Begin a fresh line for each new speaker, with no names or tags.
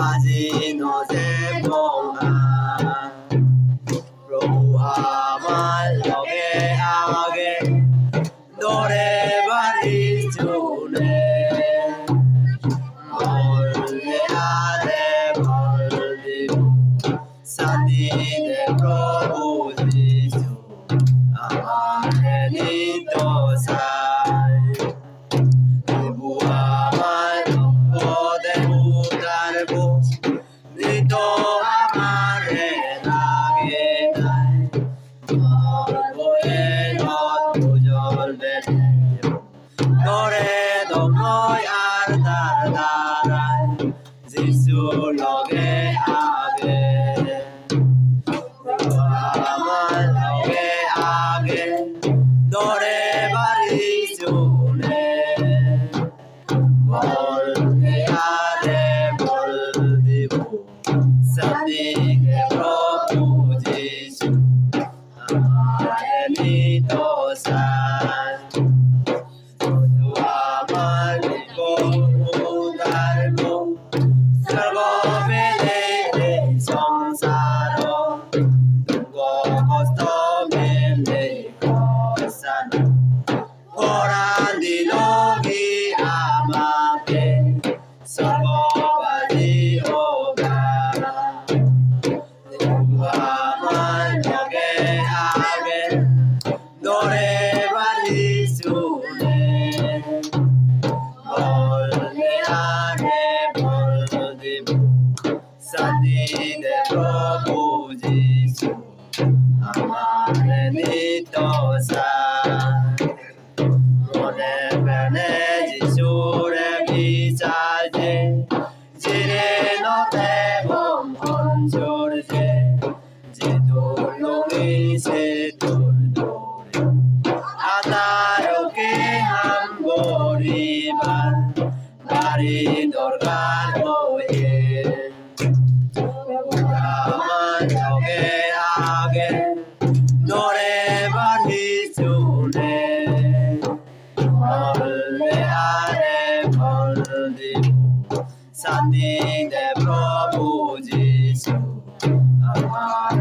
আজি নজে মহা প্রভু আমার লগে আগে দরে বাড়ি চুনে বললে আরে বলদি সাদিনে প্রভু যিশু আমার নির্দোষায় প্রভু আমার পদে উদারব মৃত আমারে লাগে নাই বয়ে নজল বেড়ে করে দময় আর তার দ্বারায় যিশু লগে আগে আমার লগে আগে দরে বাড়ি চুনে বলবে আরে বল দিব সদিকে প্রভু যিশু আমার নির্দোষায় আমার উদার সর্ববেলে সংসার কষ্ট মেলে কষান কোরআন দিল কি আমাকে সর্ববাদী হোগা আমার লগে আগে দরে বাড়ি শুনে বললে আরে বল দিব সাদিনে প্রভু যিশু আমার নির্দোষায় মনে প্রাণে যিশুরে বিচারে জিরে নতে বন্ধন জড়ছে যে তোর লগে সে তোর দৌড়ে আতারকে হাম গরিবার বাড়ি দরকার হয়ে আমার লগে আগে দরে বাড়ি চুনে বললে আরে বল দিব সাদিনে প্রভু যিশু আমার